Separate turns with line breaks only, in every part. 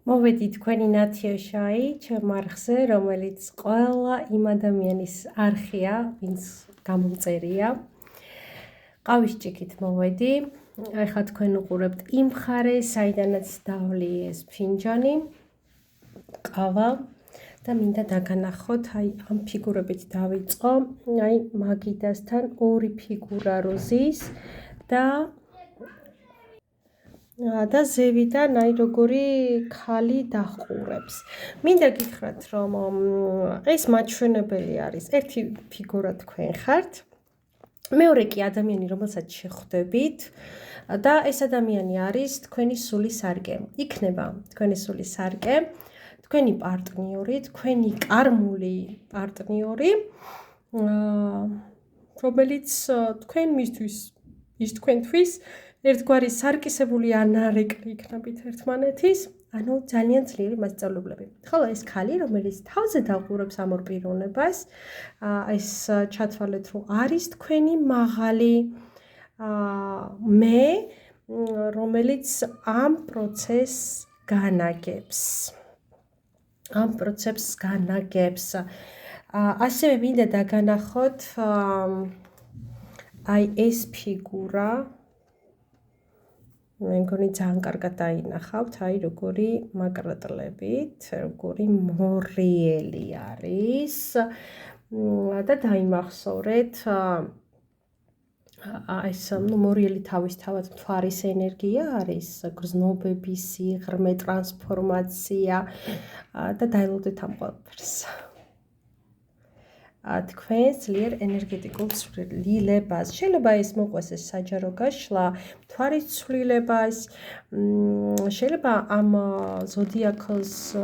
მოვედი თქვენი ნათიაშაი ჩემ არხზე, რომელიც ყველა იმ ადამიანის არხია, ვინც გამომწერია. ყავის ჭიქით მოვედი. ეხლა თქვენ უყურებთ იმ მხარეს, საიდანაც დავლი ეს ფინჯანი, ყავა და მინდა დაგანახოთ, აი ამ ფიგურებით დავიწყო, აი მაგიდასთან ორი ფიგურა როზის და ზევიდან აი როგორი ქალი დაჰყურებს. მინდა გითხრათ, რომ ეს მაჩვენებელი არის. ერთი ფიგურა თქვენ ხართ, მეორე კი ადამიანი, რომელსაც შეხვდებით და ეს ადამიანი არის თქვენი სულის სარკე. იქნება თქვენი სულის სარკე, თქვენი პარტნიორი, თქვენი კარმული პარტნიორი, რომელიც თქვენთვის ის თქვენთვის ერთგვარი სარკისებული ანარეკლი იქნებით ერთმანეთის, ანუ ძალიან ძლიერი მასწავლებლები. ხოლო ეს ქალი, რომელიც თავზე დაუყურებს ამ ორ პიროვნებას, ეს ჩათვალეთ, რომ არის თქვენი მაღალი მე, რომელიც ამ პროცესს განაგებს. ასევე მინდა დაგანახოთ აი ეს ფიგურა, მე მგონი ძალიან კარგად დაინახავთ, აი როგორი მაკრატლებით, როგორი მორიელი არის და დაიმახსოვრეთ ეს მორიელი თავისთავად მთვარის ენერგია არის, გრძნობების სიღრმე, ტრანსფორმაცია და დაელოდეთ ამ ყველაფერს. თქვენს ძლიერ ენერგეტიკულ ცვლილებას. შეიძლება ეს მოყვეს ეს საჯარო გაშლა, მთვარის ცვლილება, შეიძლება ამ ზოდიაქოს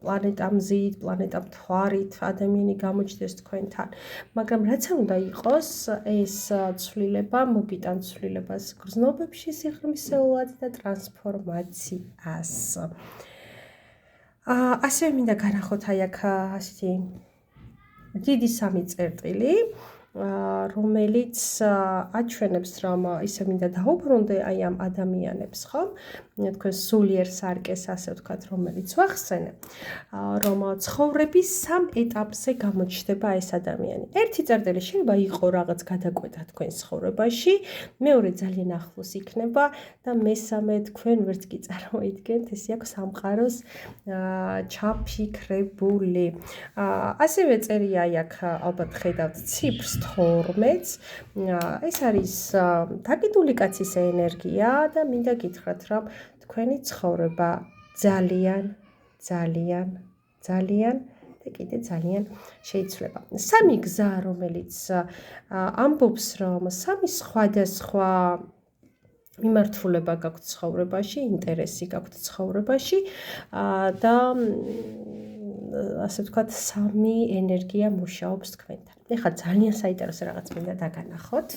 პლანეტა მზით, პლანეტა მთვარით ადამიანი გამოჩნდეს თქვენთან. მაგრამ რაც უნდა იყოს, ეს ცვლილება მოგიტან ცვლილებას გრძნობებში, სიღრმისეულად და ტრანსფორმაციას. ასევე მინდა განახოთ აი აქ ასეთი დიდი სამი წერტილი, რომელიც აჩვენებს, რომ ისე მინდა დაუბრუნდე აი ამ ადამიანებს, ხო? თქვენ სულიერ სარკეს, ასე ვთქვათ, რომელიც ვახსენე, რომ ცხოვრების სამ ეტაპზე გამოჩნდება ეს ადამიანი. ერთი წერტილი შეიძლება იყო რაღაც გადაკვეთა თქვენს ცხოვრებაში, მეორე ძალიან ახლოს იქნება და მესამე თქვენ ვერც კი წარმოიდგენთ, ესე აქვს სამყაროს ჩაფიქრებული. ასევე წერია აი აქ ალბათ ხედავთ ციფრს 12-ს. ეს არის დაკიდული კაცის ენერგია და მინდა გითხრათ, რომ თქვენი ცხოვრება ძალიან და კიდე ძალიან შეიცვლება. სამი გზა, რომელიც ამბობს, რომ სამი სხვადასხვა მიმართულება გაქვთ ცხოვრებაში, ინტერესი გაქვთ ცხოვრებაში და ასე ვთქვათ, სამი ენერგია მუშაობს თქვენთან. ეხლა ძალიან საინტერესო რაღაც მინდა დაგანახოთ.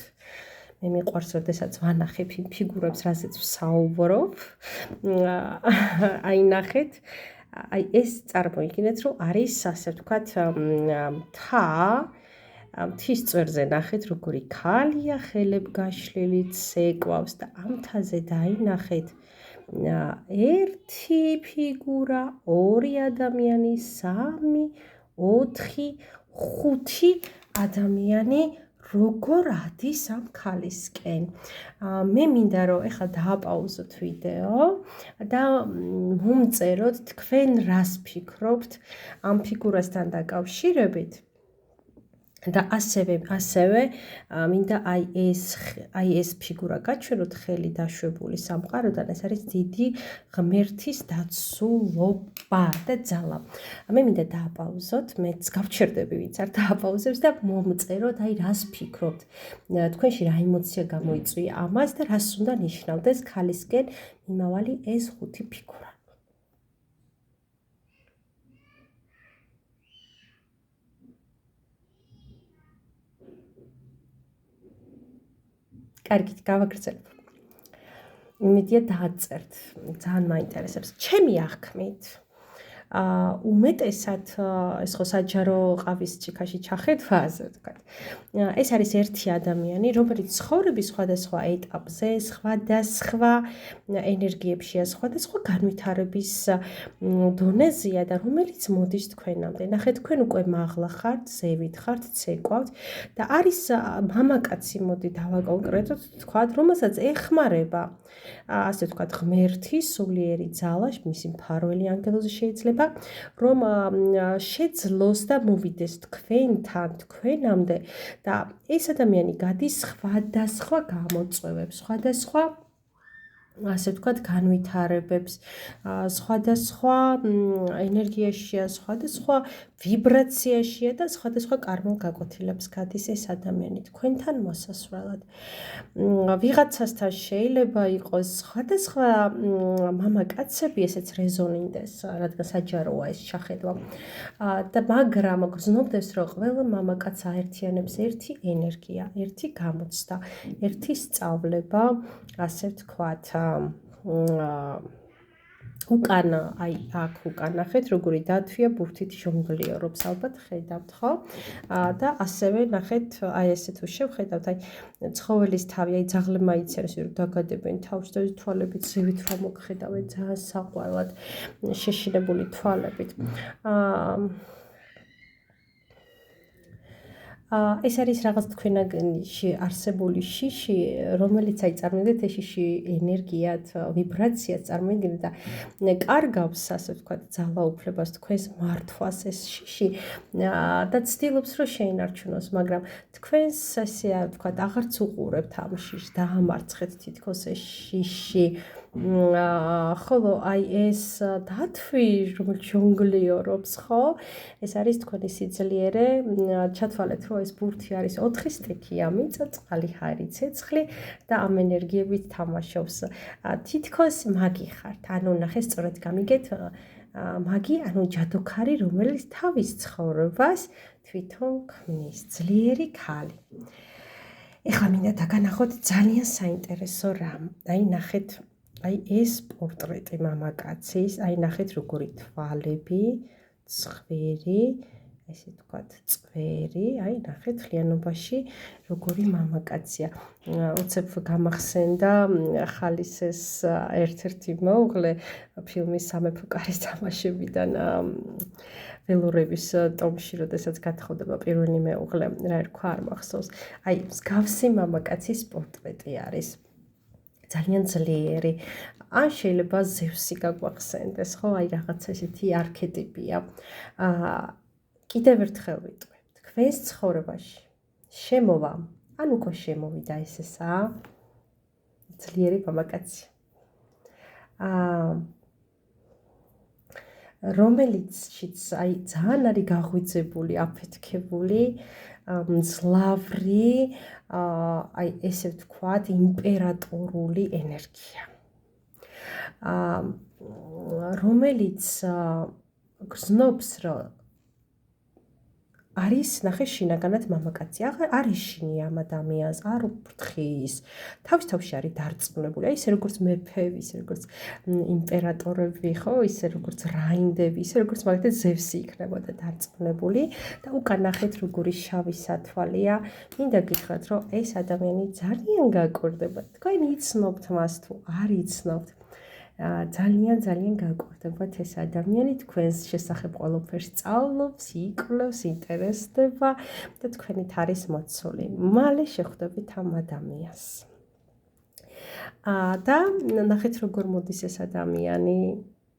მე მიყვარს, როდესაც ვანახებ იმ ფიგურებს, რაზეც ვსაუბრობ. აი ნახეთ, აი ეს წარმოიდგინეთ, რომ არის ასე ვთქვათ მთის წვერზე ნახეთ, როგორი ქალია, ხელებ გაშლილი ცეკვავს და ამ მთაზე დაინახეთ ერთი ფიგურა, ორი ადამიანი, სამი, ოთხი, ხუთი ადამიანი როგორ ადის ამ ქალისკენ. მე მინდა რომ ეხლა დააპაუზოთ ვიდეო და მომწეროთ თქვენ რას ფიქრობთ ამ ფიგურასთან დაკავშირებით. და ასევე მინდა აი ეს ფიგურა გაჩვენოთ ხელი დაშვებული სამყაროდან, ეს არის დიდი ღმერთის დაცულობა და ძალა. მე მინდა დააპაუზოთ, მეც გავჩერდები ვინც არ დააპაუზებს და მომწეროთ აი რას ფიქრობთ. თქვენში რა ემოცია გამოიწვია ამას და რას უნდა ნიშნავდეს ქალისკენ მიმავალი ეს ხუთი ფიგურა. კარგით, გავაგრძელებ. იმედია დააწერთ, ძალიან მაინტერესებს. ჩემი აღქმით, უმეტესად ეს ხო საჯარო ყავის ჩიქაში ჩახედვა, ასე ვთქვათ. ეს არის ერთი ადამიანი, რომელიც ცხოვრების სხვადასხვა ეტაპზე, სხვადასხვა ენერგიებშია, სხვადასხვა განვითარების დონეზეა და რომელიც მოდის თქვენამდე. ნახეთ, თქვენ უკვე მაღლა ხართ, ზევით ხართ, ცეკვავთ და არის მამაკაცი, მოდი დავაკონკრეტოთ, თქვათ, რომელსაც ეხმარება ასე ვთქვათ, ღმერთი, სულიერი ძალა, მისი მფარველი ანგელოზი შეიძლება, რომ შეძლოს და მოვიდეს თქვენთან, თქვენამდე და ეს ადამიანი გადის სხვადასხვა გამოწვევებს, სხვადასხვა ასე ვთქვათ, განვითარებებს, სხვადასხვა ენერგიაშია, სხვადასხვა ვიბრაციაშია და სხვადასხვა კარმულ-გაკვეთილებს გადის ეს ადამიანი თქვენთან მოსასვლელად. ვიღაცასთან შეიძლება იყოს სხვადასხვა მამაკაცები, ესეც რეზონინდეს, რადგან საჯაროა ეს შეხედვა. და მაგრამ გრძნობდეს, რომ ყველა მამაკაც აერთიანებს ერთი ენერგია, ერთი გამოცდა, ერთი სწავლება, ასე ვთქვათ, უკან, აი აქ უკან ნახეთ, როგორი დათვია ბურთით ჟონგლიორობს, ალბათ ხედავთ, ხო? და ასევე ნახეთ, აი ესე თუ შევხედავთ, აი ცხოველის თავი, აი ძაღლებმა იციან, რომ დაგადებენ თავს და თვალებით ზევით რომ მოგხედავენ, ძალიან საყვარლად შეშინებული თვალებით. ეს არის რაღაც თქვენაგში არსებული შიში, რომელიც აი წარმოიდგინეთ ეს შიში ენერგიად, ვიბრაციად წარმოიდგინეთ და კარგავს, ასე ვთქვათ, ძალაუფლებას თქვენს მართვას ეს შიში და ცდილობს რომ შეინარჩუნოს, მაგრამ თქვენს ასე ვთქვათ, აღარც უყურებთ ამ შიშს, დაამარცხეთ თითქოს ეს შიში. ხოლო აი ეს დათვი, რომელიც ჟონგლიორობს, ხო? ეს არის თქვენი სიძლიერე, ჩათვალეთ, რომ ეს ბურთი არის 4 სტიქია, მიწა, წყალი, ჰარი, ცეცხლი და ამ ენერგიებით თამაშობს. თითქოს მაგი ხართ, ანუ ნახე, სწორედ გამიგეთ, მაგი, ანუ ჯადოქარი, რომელიც თავის ცხოვრებას თვითონ ქმნის, ძლიერი ქალი. ეხლა მინდა დაგანახოთ ძალიან საინტერესო რამ. აი ნახეთ, აი ეს პორტრეტი მამაკაცის, აი ნახეთ როგორი თვალები, ცხვირი, ესე ვთქვათ, წვერი, აი ნახეთ მთლიანობაში როგორი მამაკაცია. უცებ გამახსენდა ხალისეს ერთ-ერთი მეუღლე ფილმის სამეფო კარის თამაშებიდან ველურების ტომში, როდესაც გათხოვდება პირველი მეუღლე, რა ერქვა, არ მახსოვს. აი მსგავსი მამაკაცის პორტრეტი არის. ძალიან ძლიერი. ან შეიძლება ზევსი გაგვახსენდეს, ხო? აი რაღაცა ესეთი არქეტიპია. კიდევ ერთხელ ვიტყვი, თქვენს ცხოვრებაში შემოვა, ან უკვე შემოვიდა ესა, ძლიერი მამაკაცი. რომელიცშიც აი ძალიან არის გაღვიძებული, აფეთქებული, მძლავრი, აი ესე ვთქვათ, იმპერატორული ენერგია. რომელიც გრძნობს, რომ არის ნახე შინაგანად მამაკაცი, არ იშინია ამ ადამიანს, არ უფრთხის, თავში არის დარწმუნებული, აი ისე როგორც მეფეები, ისე როგორც იმპერატორები, ხო, ისე როგორც რაინდები, ისე როგორც მაგალითად ზევსი იქნებოდა დარწმუნებული და უკან ნახეთ როგორი შავი სათვალია. მინდა გითხრათ, რომ ეს ადამიანი ძალიან გაკვირდება, თქვენ იცნობთ მას თუ არ იცნობთ. ძალიან გაკვირდებათ ეს ადამიანი, თქვენს შესახებ ყველაფერს სწავლობს, იკვლევს, ინტერესდება და თქვენით არის მოცული. მალე შეხვდებით ამ ადამიანს. და ნახეთ როგორ მოდის ეს ადამიანი,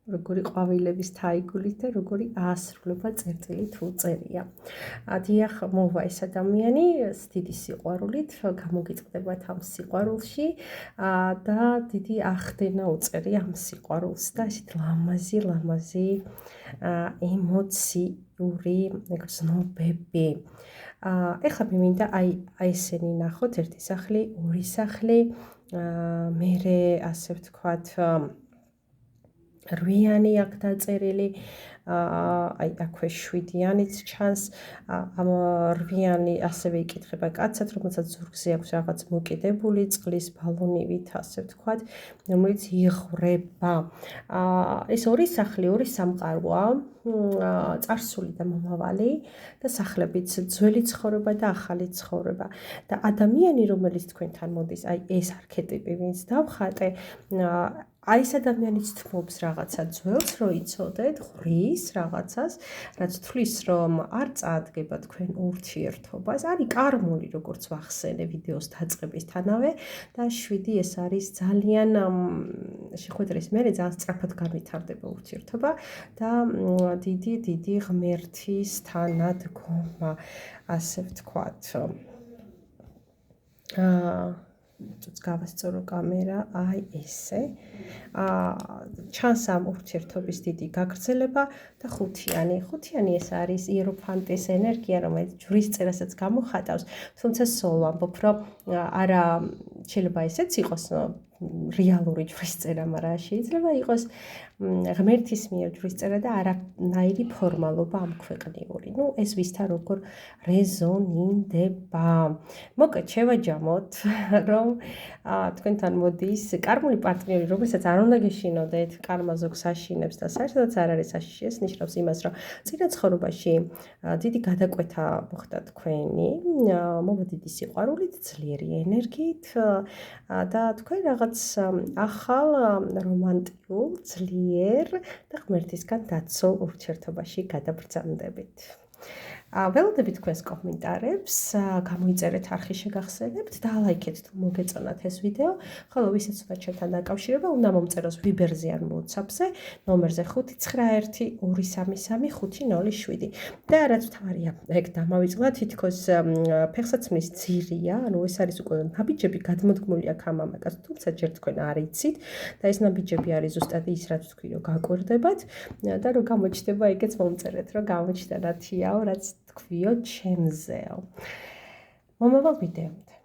როგორი ყვავილების თაიგულით და როგორი აასრულება წერტილით უწერია. დიახ, მოვა ეს ადამიანი დიდი სიყვარულით, გამოგიწყდებათ ამ სიყვარულში და დიდი ახდენა უწერია ამ სიყვარულს და ესეთ ლამაზი ემოციური გრძნობები. ეხლა მე მინდა აი ესენი ნახოთ, ერთი სახლი, ორი სახლი, მერე ასე ვთქვათ, რვიანი აქ დაწერილი, აი აქვე 7-იანიც ჩანს, ამ რვიანი ასევე იკითხება კაცად, რომელსაც ზურგზე აქვს რაღაც მოკიდებული წყლის ბალონივით, ასე ვთქვათ, რომელიც იღვრება. ეს ორი სახლი, ორი სამყაროა, წარსული და მომავალი და სახლებიც ძველი ცხოვრება და ახალი ცხოვრება. და ადამიანი, რომელიც თქვენთან მოდის, აი ეს არქეტიპი, ვინც დავხატე, აი ეს ადამიანიც თმობს რაღაცა ძველს, რომ იცოდეთ, ღვრის რაღაცას, რაც თვლის, რომ არ წაადგება თქვენ ურთიერთობას. არის კარმული, როგორც ვახსენე ვიდეოს დაწყებისთანავე და 7 ეს არის ძალიან შეხვედრის მერე ძალიან სწრაფად განვითარდება ურთიერთობა და დიდი ღმერთის თანადგომა, ასე ვთქვათ. გავასწორო კამერა, აი ესე. ჩანს ამ ურთიერთობის დიდი გაგრძელება და ხუთიანი ეს არის იეროფანტის ენერგია, რომელიც ჯვრის წერასაც გამოხატავს, თუმცა სულ ვამბობ, რომ არა შეიძლება ესეც იყოს რეალური ჯვრის წერა, მაგრამ შეიძლება იყოს ღმერთის მიერ ჯვრის წერა და არანაირი ფორმალობა ამქვეყნიური. ნუ ეს ვისთან როგორ რეზონირდება. მოკლედ შევაჯამოთ, რომ თქვენთან მოდის კარმული პარტნიორი, რომელსაც არ უნდა გეშინოდეთ, კარმა ზოგს აშინებს და საერთოდაც არ არის აშიში, ეს ნიშნავს იმას, რომ წინა ცხოვრებაში დიდი გადაკვეთა მოხდა თქვენი, მოვა დიდი სიყვარულით, ძლიერი ენერგიით და თქვენ რაღაც ახალ რომანტიკულ, ძლიერ და ღმერთისგან დაცულ ურთიერთობაში გადაბრძანდებით. ველოდებით თქვენს კომენტარებს, გამოიწერეთ არხი შეგახსენებთ და ლაიქეთ თუ მოგეწონათ ეს ვიდეო, ხოლო ვისაც უნდა ჩემთან დაკავშირება, უნდა მომწეროს Viber-ზე ან WhatsApp-ზე ნომერზე 593335507 და რაც თავარია, ეგ დამავიწყდა თითქოს ფეხსაცმლის ძირია, ანუ ეს არის უკვე ნაბიჯები გადმოდგმული აქ ამ ამაკაც, თუმცა ჯერ თქვენ არ იცით და ეს ნაბიჯები არის ზუსტად ის, რაც თქვი რომ გაკვირდებათ და რომ გამოჩნდება, ეგეც მომწერეთ, რომ გამოჩნდა რათიაო, რაც თქვიო ჩემზეო. მომავალ ვიდეომდე.